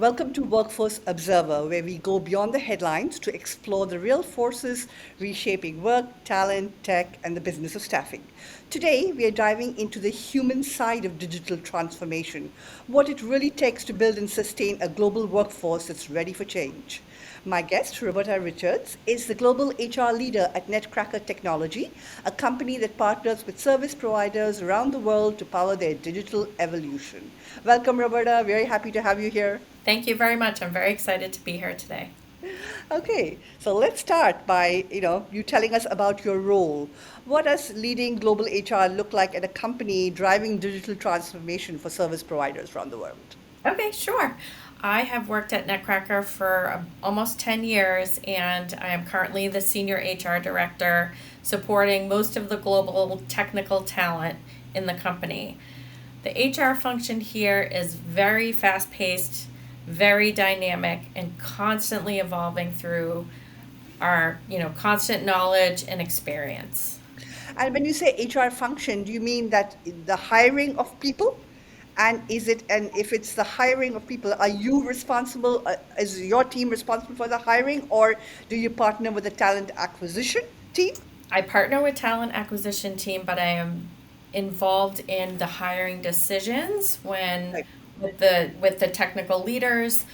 Welcome to Workforce Observer, where we go beyond the headlines to explore the real forces reshaping work, talent, tech, and the business of staffing. Today, we are diving into the human side of digital transformation, what it really takes to build and sustain a global workforce that's ready for change. My guest, Roberta Richards, is the global HR leader at Netcracker Technology, a company that partners with service providers around the world to power their digital evolution. Welcome, Roberta. Very happy to have you here. Thank you very much. I'm very excited to be here today. Okay, so let's start by, you telling us about your role. What does leading global HR look like at a company driving digital transformation for service providers around the world? Okay, sure. I have worked at Netcracker for almost 10 years, and I am currently the senior HR director supporting most of the global technical talent in the company. The HR function here is very fast paced, very dynamic, and constantly evolving through our, constant knowledge and experience. And when you say HR function, do you mean that the hiring of people? And if it's the hiring of people, are you responsible? Is your team responsible for the hiring, or do you partner with the talent acquisition team? I partner with talent acquisition team, but I am involved in the hiring decisions when Right. with the technical leaders,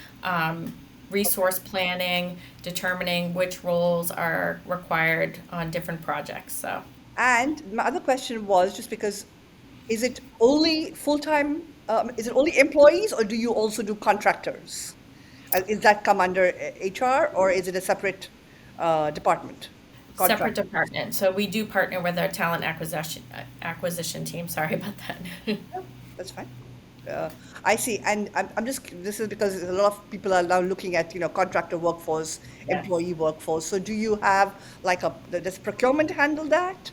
resource planning, determining which roles are required on different projects. So And my other question was just because is it only full-time, is it only employees, or do you also do contractors? Is that come under HR, or is it a separate department? separate Contractors. department. So we do partner with our talent acquisition team. Sorry about that. Oh, that's fine. Uh, I see. And I'm just, this is because a lot of people are now looking at, contractor workforce, Yes. employee workforce. So do you have like does procurement handle that?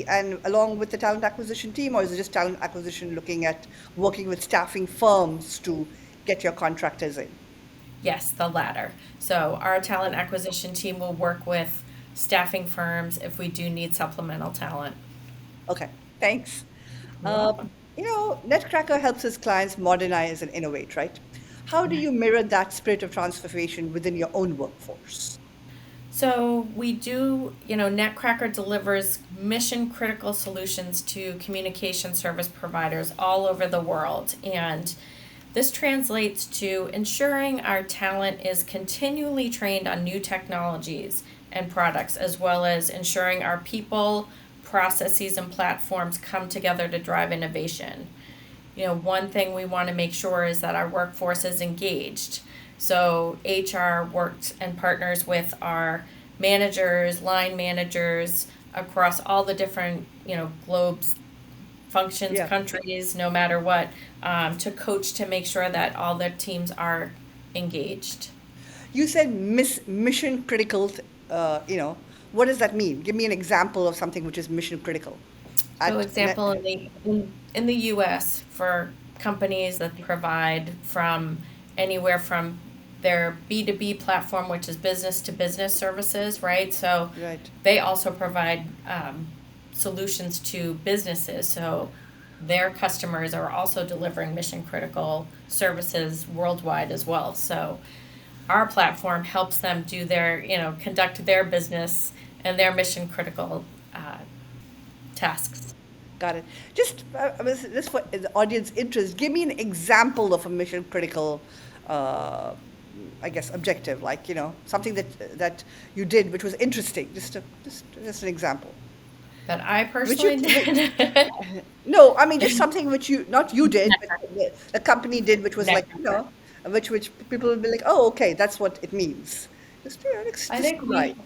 And along with the talent acquisition team, or is it just talent acquisition looking at working with staffing firms to get your contractors in? Yes, the latter. So our talent acquisition team will work with staffing firms if we do need supplemental talent. Okay, thanks. You're welcome. Netcracker helps its clients modernize and innovate, right? How do you mirror that spirit of transformation within your own workforce? So we do, Netcracker delivers mission critical solutions to communication service providers all over the world. And this translates to ensuring our talent is continually trained on new technologies and products, as well as ensuring our people, processes, and platforms come together to drive innovation. One thing we want to make sure is that our workforce is engaged. So HR works and partners with our managers, line managers across all the different, globes, functions, Yeah. countries, no matter what, to coach to make sure that all their teams are engaged. You said mission critical, what does that mean? Give me an example of something which is mission critical. So, At example in the U.S. for companies that provide from anywhere from their B2B platform, which is business to business services, right? So right. they also provide solutions to businesses. So their customers are also delivering mission critical services worldwide as well. So our platform helps them do conduct their business and their mission critical tasks. Got it. Just for the audience interest, give me an example of a mission critical, uh, I guess, objective, like, something that you did which was interesting. Just an example. That I Which you, personally whi- did. no, I mean just something which not you did, but the company did, which was like, Netcracker. which people will be like, oh, okay, that's what it means. I Just think nice.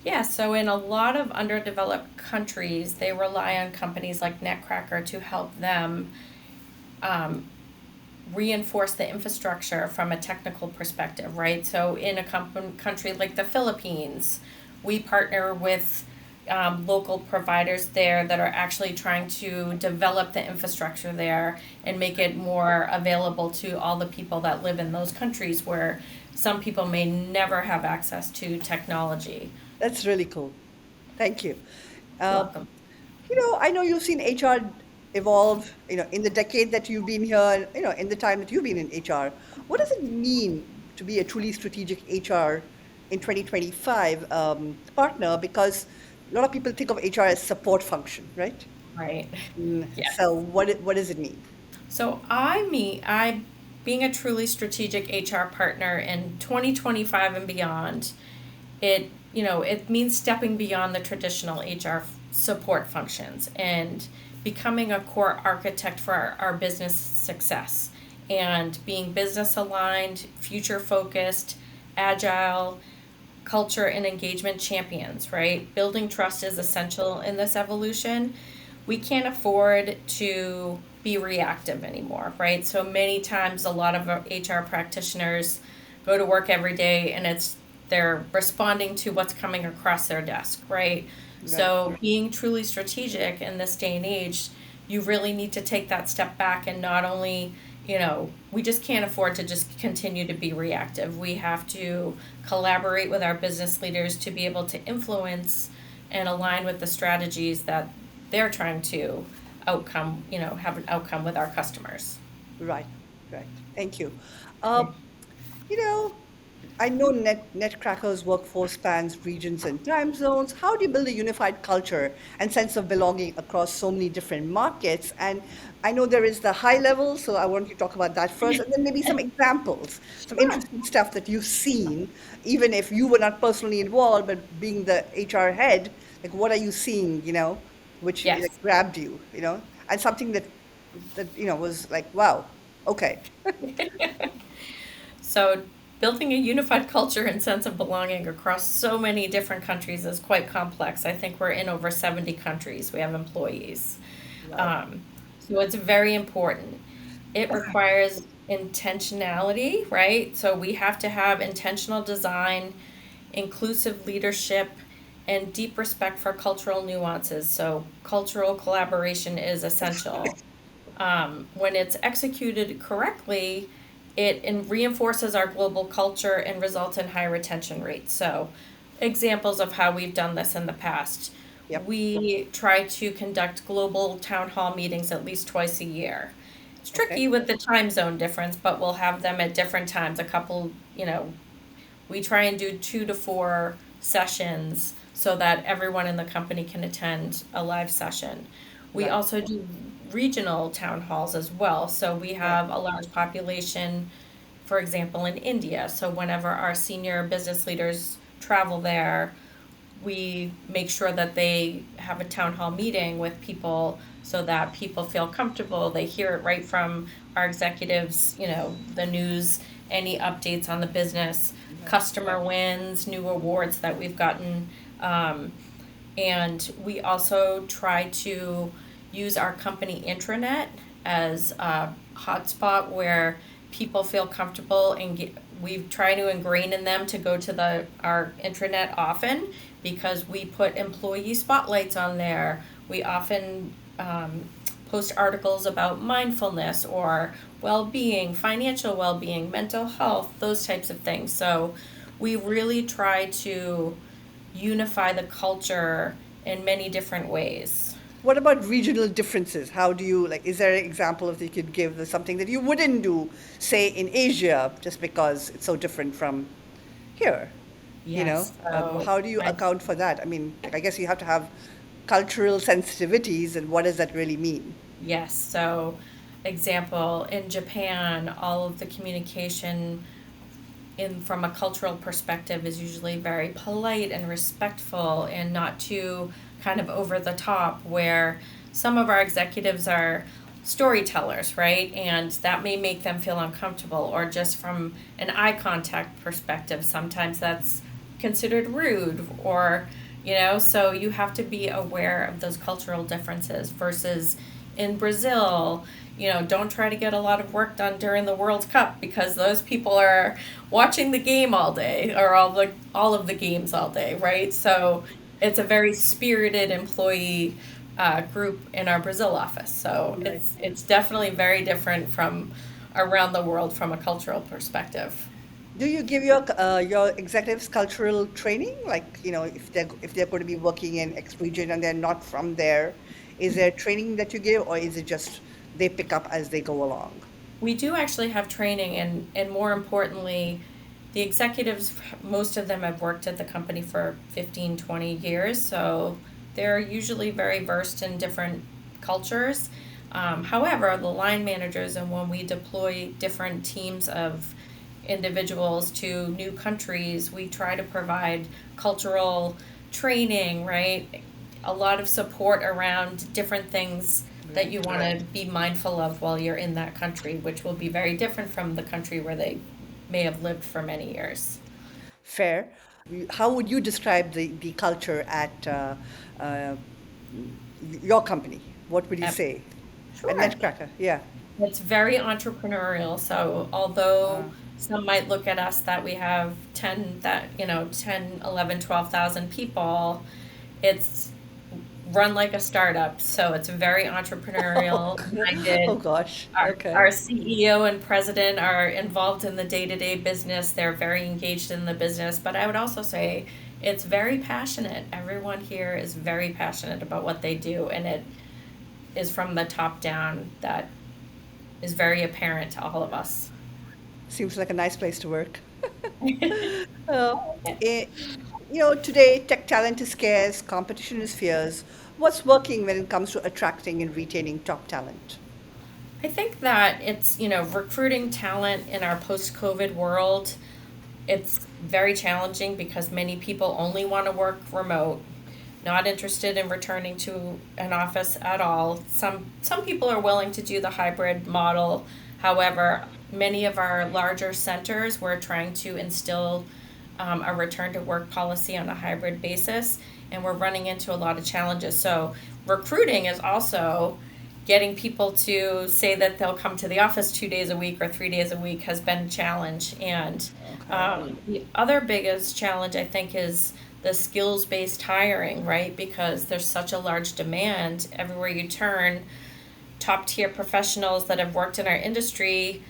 yeah, so in a lot of underdeveloped countries, they rely on companies like Netcracker to help them um, reinforce the infrastructure from a technical perspective, right? So in a country like the Philippines, we partner with local providers there that are actually trying to develop the infrastructure there and make it more available to all the people that live in those countries where some people may never have access to technology. That's really cool. Thank you. Uh, Welcome. I know you've seen HR. evolve, in the decade that you've been here, in the time that you've been in HR? What does it mean to be a truly strategic HR in 2025 partner? Because a lot of people think of HR as support function, right? Right. So Yes. what does it mean? So I being a truly strategic HR partner in 2025 and beyond, it means stepping beyond the traditional HR support functions and becoming a core architect for our business success and being business aligned, future focused, agile, culture and engagement champions, right? Building trust is essential in this evolution. We can't afford to be reactive anymore, right? So many times, a lot of our HR practitioners go to work every day and they're responding to what's coming across their desk, right? Right. So being truly strategic in this day and age, you really need to take that step back and not only, we just can't afford to just continue to be reactive. We have to collaborate with our business leaders to be able to influence and align with the strategies that they're trying to have an outcome with our customers. Right. Right. Thank you. Uh, you know, I know Netcracker's workforce spans regions and time zones. How do you build a unified culture and sense of belonging across so many different markets? And I know there is the high level, so I want you to talk about that first, and then maybe some examples, some Sure. interesting stuff that you've seen, even if you were not personally involved, but being the HR head, like what are you seeing, which like, Yes. grabbed you, and something that was like, wow, okay, So, building a unified culture and sense of belonging across so many different countries is quite complex. I think we're in over 70 countries. We have employees. wow, Um, so, it's very important. It requires intentionality, right? So, we have to have intentional design, inclusive leadership, and deep respect for cultural nuances. So, cultural collaboration is essential. When it's executed correctly, reinforces our global culture and results in high retention rates. So, examples of how we've done this in the past. yep, We try to conduct global town hall meetings at least twice a year. It's okay, tricky with the time zone difference, but we'll have them at different times. We try and do 2 to 4 sessions so that everyone in the company can attend a live session. We right, also do regional town halls as well. So we right, have a large population, for example, in India. So whenever our senior business leaders travel there, we make sure that they have a town hall meeting with people so that people feel comfortable. They hear it right from our executives, the news, any updates on the business, right, customer wins, new awards that we've gotten. Um, and we also try to use our company intranet as a hotspot where people feel comfortable and we try to ingrain in them to go to our intranet often because we put employee spotlights on there. We often post articles about mindfulness or well-being, financial well-being, mental health, those types of things. So we really try to unify the culture in many different ways. What about regional differences? How do you like? Is there an example if you could give of something that you wouldn't do, say in Asia, just because it's so different from here? Yes. So How do you I account for that? I mean, like, I guess you have to have cultural sensitivities, and what does that really mean? Yes. So example in Japan, all of the communication in from a cultural perspective is usually very polite and respectful and not too kind of over the top where some of our executives are storytellers, right? And that may make them feel uncomfortable or just from an eye contact perspective, sometimes that's considered rude or so you have to be aware of those cultural differences versus in Brazil, don't try to get a lot of work done during the World Cup because those people are watching the game all day or all of the games all day, right? So it's a very spirited employee group in our Brazil office. So Right. it's definitely very different from around the world from a cultural perspective. Do you give your executives cultural training? Like, if they're going to be working in X region and they're not from there, Is there training that you give, or is it just they pick up as they go along? We do actually have training, and more importantly, the executives, most of them have worked at the company for 15, 20 years, so they're usually very versed in different cultures. However, the line managers, and when we deploy different teams of individuals to new countries, we try to provide cultural training, right? A lot of support around different things that you Right. want to be mindful of while you're in that country, which will be very different from the country where they may have lived for many years. Fair. How would you describe the culture at uh, your company? What would you Yep. say? At Sure. Netcracker, yeah. It's very entrepreneurial. So although some might look at us that we have 10 that, 10, 11, 12,000 people, it's run like a startup. So it's very entrepreneurial Oh minded. gosh. Okay. Our CEO and president are involved in the day-to-day business. They're very engaged in the business, but I would also say it's very passionate. Everyone here is very passionate about what they do, and it is from the top down that is very apparent to all of us. Seems like a nice place to work. Uh, eh, Today tech talent is scarce, competition is fierce. What's working when it comes to attracting and retaining top talent? I think that it's, recruiting talent in our post-COVID world, it's very challenging because many people only want to work remote, not interested in returning to an office at all. Some people are willing to do the hybrid model. However, many of our larger centers, we're trying to instill a return to work policy on a hybrid basis, and we're running into a lot of challenges. So, recruiting is also getting people to say that they'll come to the office 2 days a week or 3 days a week has been a challenge. And Okay. the other biggest challenge, I think, is the skills based hiring, right? Because there's such a large demand everywhere you turn. Top tier professionals that have worked in our industry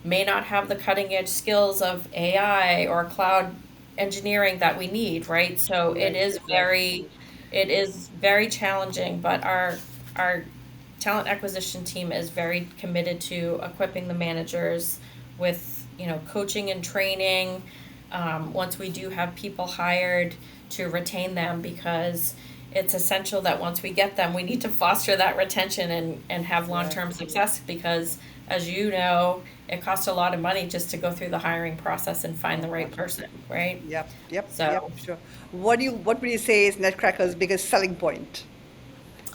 may not have the cutting edge skills of AI or cloud engineering that we need, right? So Right, right. it is very challenging, but our talent acquisition team is very committed to equipping the managers with, coaching and training. Once we do have people hired, to retain them, because it's essential that once we get them, we need to foster that retention and have Right. long-term success, because as you know, it costs a lot of money just to go through the hiring process and find Oh the right gosh. person, right? Yep, yep, yep, So sure. What would you say is Netcracker's biggest selling point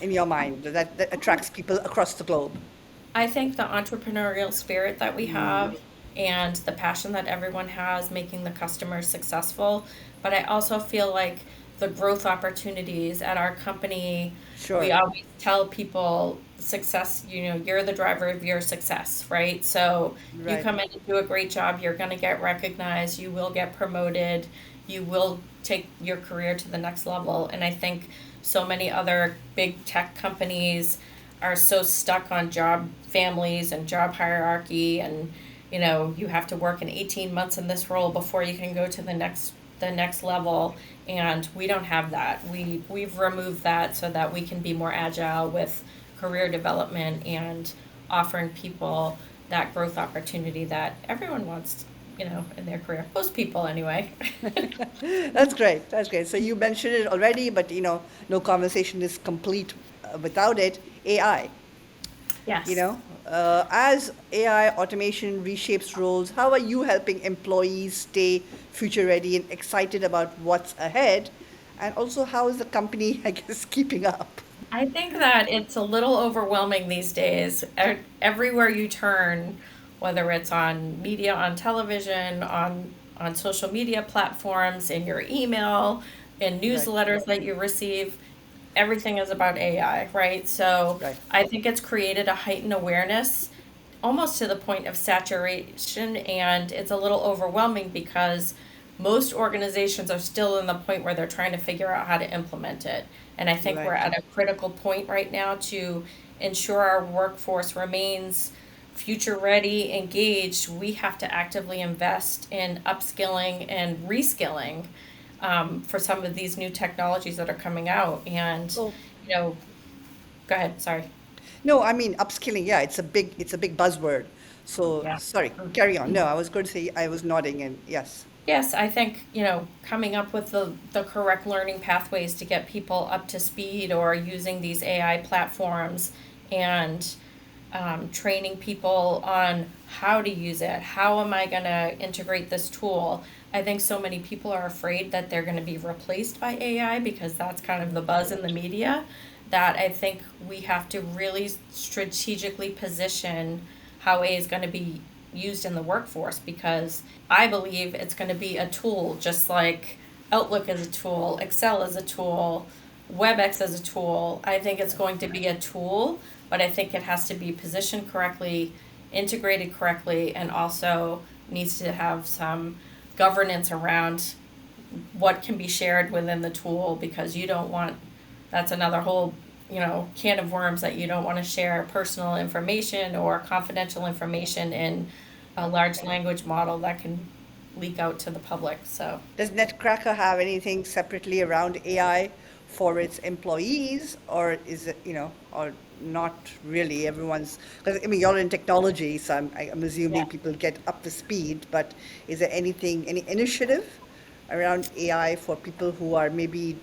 in your mind that attracts people across the globe? I think the entrepreneurial spirit that we have and the passion that everyone has making the customer successful. But I also feel like the growth opportunities at our company, we Sure. always tell people success, you're the driver of your success, right? So you Right. come in and do a great job, you're going to get recognized, you will get promoted, you will take your career to the next level. And I think so many other big tech companies are so stuck on job families and job hierarchy, and you have to work in 18 months in this role before you can go to the next level, and we don't have that. We've removed that so that we can be more agile with career development and offering people that growth opportunity that everyone wants, in their career, most people anyway. That's great. That's great. So you mentioned it already, but no conversation is complete without it. AI. Yes. As AI automation reshapes roles, how are you helping employees stay future ready and excited about what's ahead? And also, how is the company, I guess, keeping up? I think that it's a little overwhelming these days. Everywhere you turn, whether it's on media, on television, on social media platforms, in your email, in Right, newsletters that you receive, everything is about AI, right? So right, I think it's created a heightened awareness, almost to the point of saturation, and it's a little overwhelming because most organizations are still in the point where they're trying to figure out how to implement it. And I think we're right. at a critical point right now to ensure our workforce remains future ready, engaged. We have to actively invest in upskilling and reskilling, for some of these new technologies that are coming out. And, So, you know, Go ahead, sorry. No, I mean upskilling. Yeah, it's a big buzzword. So Yeah. sorry, carry on. No, I was going to say I was nodding, and yes, Yes, I think, coming up with the correct learning pathways to get people up to speed or using these AI platforms and training people on how to use it. How am I going to integrate this tool? I think so many people are afraid that they're going to be replaced by AI because that's kind of the buzz in the media. That I think we have to really strategically position how AI is going to be used in the workforce because I believe it's going to be a tool just like Outlook is a tool, Excel is a tool, WebEx is a tool. I think it's going to be a tool, but I think it has to be positioned correctly, integrated correctly, and also needs to have some governance around what can be shared within the tool because you don't want that's another whole can of worms that you don't want to share personal information or confidential information in a large language model that can leak out to the public. So does Netcracker have anything separately around AI for its employees, or is it, or not really? Everyone's, because I mean, you're in technology, so I'm yeah. assuming people get up to speed. But is there any initiative around AI for people who are maybe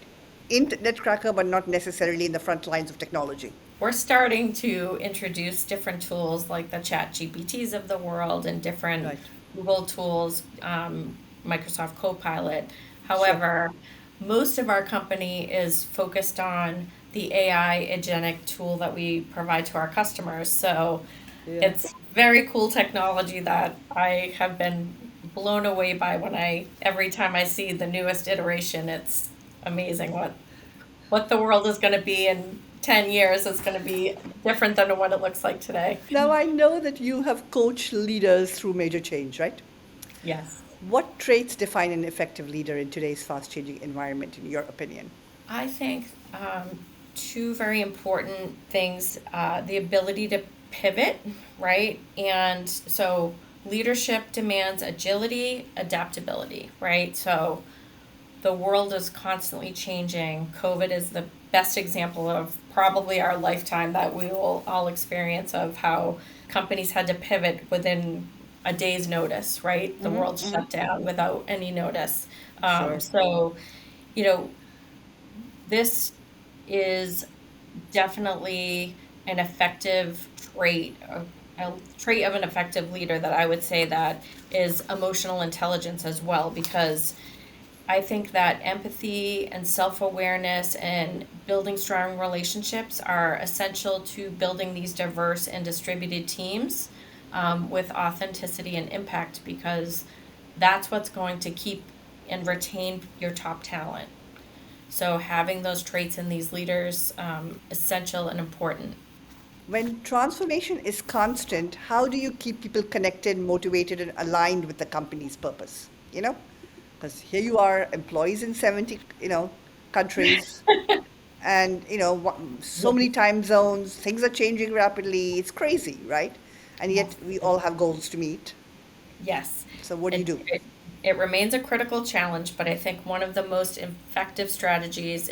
in Netcracker but not necessarily in the front lines of technology? We're starting to introduce different tools like the chat GPTs of the world and different Right. Google tools, Microsoft Copilot. Sure. However, most of our company is focused on the AI agentic tool that we provide to our customers. So Yeah. it's very cool technology that I have been blown away by every time I see the newest iteration. It's amazing what the world is going to be in 10 years is going to be different than what it looks like today. Now, I know that you have coached leaders through major change, right? Yes. What traits define an effective leader in today's fast changing environment, in your opinion? I think two very important things the ability to pivot, right? And so leadership demands agility, adaptability, right? So the world is constantly changing. COVID is the best example of probably our lifetime that we will all experience of how companies had to pivot within a day's notice, right? The world shut down without any notice. Sure. So, you know, this is definitely an effective trait, a trait of an effective leader that I would say that is emotional intelligence as well, because I think that empathy and self awareness and building strong relationships are essential to building these diverse and distributed teams with authenticity and impact because that's what's going to keep and retain your top talent. So, having those traits in these leaders essential and important. When transformation is constant, how do you keep people connected, motivated, and aligned with the company's purpose? Because here you are, employees in 70, countries, and so many time zones. Things are changing rapidly. It's crazy, right? And yet we all have goals to meet. Yes, So what do you it, do? it it remains a critical challenge, but I think one of the most effective strategies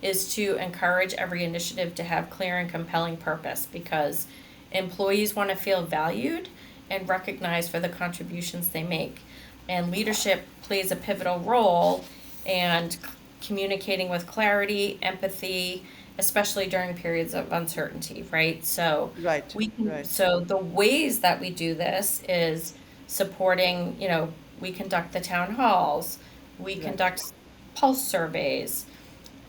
is to encourage every initiative to have clear and compelling purpose because employees want to feel valued and recognized for the contributions they make. And leadership plays a pivotal role and communicating with clarity, empathy, especially during periods of uncertainty, right? So Right, right, the ways that we do this is supporting, we conduct the town halls, we right. conduct pulse surveys,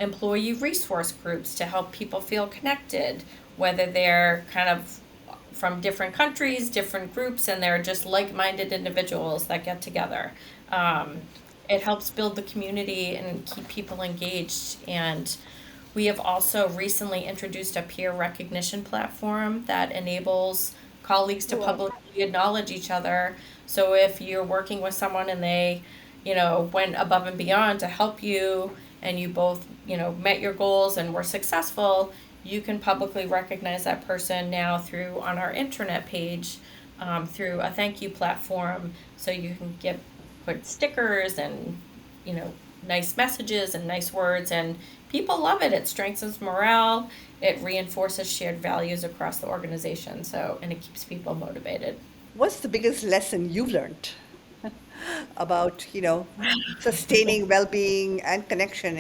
employee resource groups to help people feel connected, whether they're kind of from different countries, different groups, and they're just like minded individuals that get together. Um, Right. it helps build the community and keep people engaged. And we have also recently introduced a peer recognition platform that enables colleagues to Oh, wow. publicly acknowledge each other. So if you're working with someone and they, went above and beyond to help you and you both, met your goals and were successful, you can publicly recognize that person now through on our intranet page, through a thank you platform. So you can put stickers and, you know, nice messages and nice words, and people love it. It strengthens morale, it reinforces shared values across the organization, so, and it keeps people motivated. What's the biggest lesson you've learned about, sustaining well-being and connection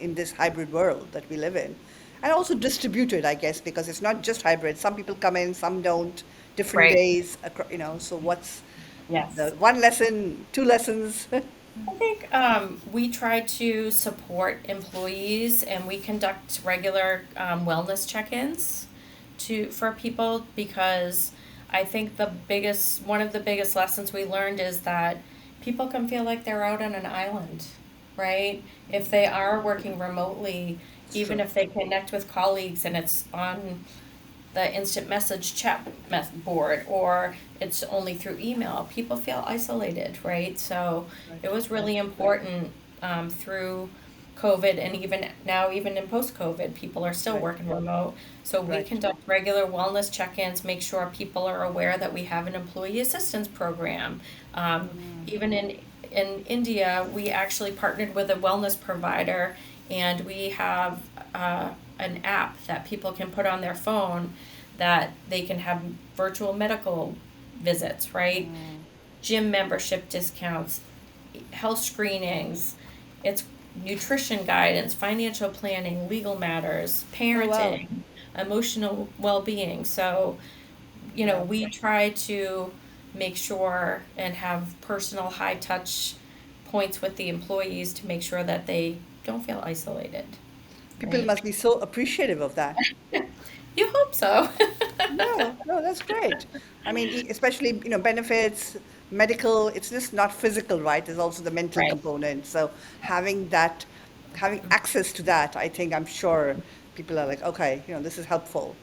in this hybrid world that we live in? And also distributed, I guess, because it's not just hybrid. Some people come in, some don't, different Right. days, so what's the Yes. one lesson, two lessons? I think we try to support employees and we conduct regular wellness check-ins for people because I think one of the biggest lessons we learned is that people can feel like they're out on an island, right? If they are working remotely, It's even true. if they connect with colleagues and it's on the instant message chat board or it's only through email, people feel isolated, right? So Right. it was Right. really important through COVID and even now, even in post COVID, people are still Right. working remote. So we Right. conduct regular wellness check ins, make sure people are aware that we have an employee assistance program. Even in India, we actually partnered with a wellness provider and we have an app that people can put on their phone that they can have virtual medical visits, right? Gym membership discounts, health screenings, it's nutrition guidance, financial planning, legal matters, Oh, wow. parenting, emotional well being. So, Wow. we try to make sure and have personal high touch points with the employees to make sure that they don't feel isolated, People right? must be so appreciative of that. You hope so. No, no, that's great. I mean, especially, benefits, medical, it's just not physical, right? There's also the mental Right. component. So having that, having access to that, I think I'm sure people are like, okay, this is helpful.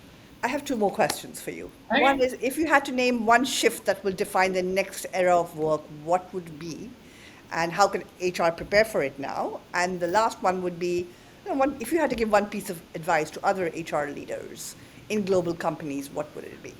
I have two more questions for you. One Okay. is, if you had to name one shift that will define the next era of work, what would it be? And how can HR prepare for it now? And the last one would be, if you had to give one piece of advice to other HR leaders in global companies, what would it be?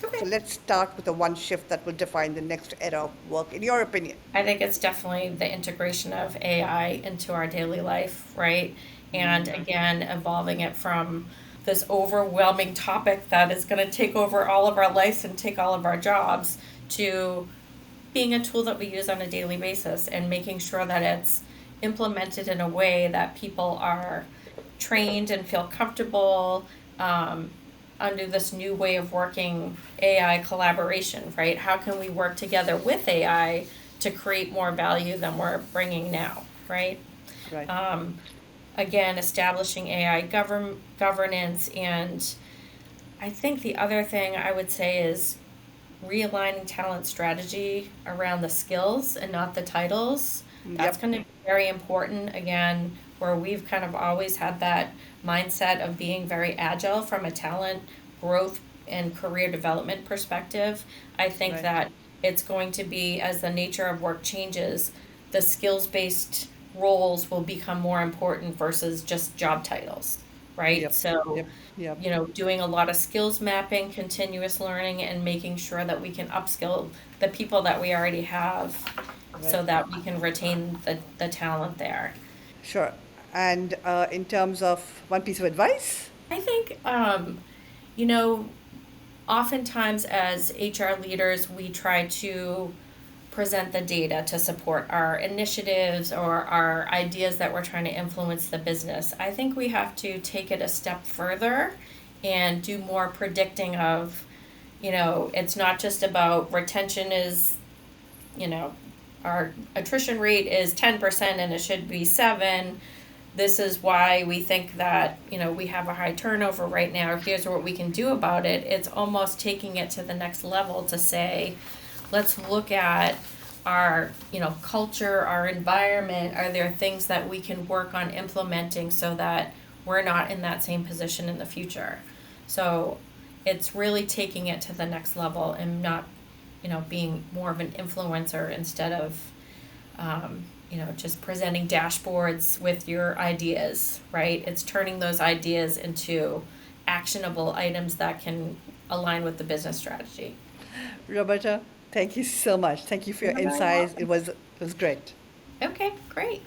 So Okay. let's start with the one shift that will define the next era of work, in your opinion. I think it's definitely the integration of AI into our daily life, right? And again, evolving it from this overwhelming topic that is going to take over all of our lives and take all of our jobs to being a tool that we use on a daily basis and making sure that it's implemented in a way that people are trained and feel comfortable um, under this new way of working AI collaboration, right? How can we work together with AI to create more value than we're bringing now, right? Right. Um, Again, establishing AI governance. And I think the other thing I would say is realigning talent strategy around the skills and not the titles. That's Yep. going to be very important. Again, where we've kind of always had that mindset of being very agile from a talent growth and career development perspective. I think Right. that it's going to be, as the nature of work changes, the skills based roles will become more important versus just job titles, right? Yep. So, Yep. Yep. doing a lot of skills mapping, continuous learning, and making sure that we can upskill the people that we already have Right. so that we can retain the talent there. Sure. And in terms of one piece of advice? I think, you know, oftentimes as HR leaders, we try to present the data to support our initiatives or our ideas that we're trying to influence the business. I think we have to take it a step further and do more predicting of, it's not just about retention is, you know, our attrition rate is 10% and it should be 7. This is why we think that, we have a high turnover right now. Here's what we can do about it. It's almost taking it to the next level to say, let's look at our, culture, our environment. Are there things that we can work on implementing so that we're not in that same position in the future? So it's really taking it to the next level and not, being more of an influencer instead of, just presenting dashboards with your ideas, right? It's turning those ideas into actionable items that can align with the business strategy. Roberta, thank you so much. Thank you for your You're very insights. It welcome. was great. Okay, great.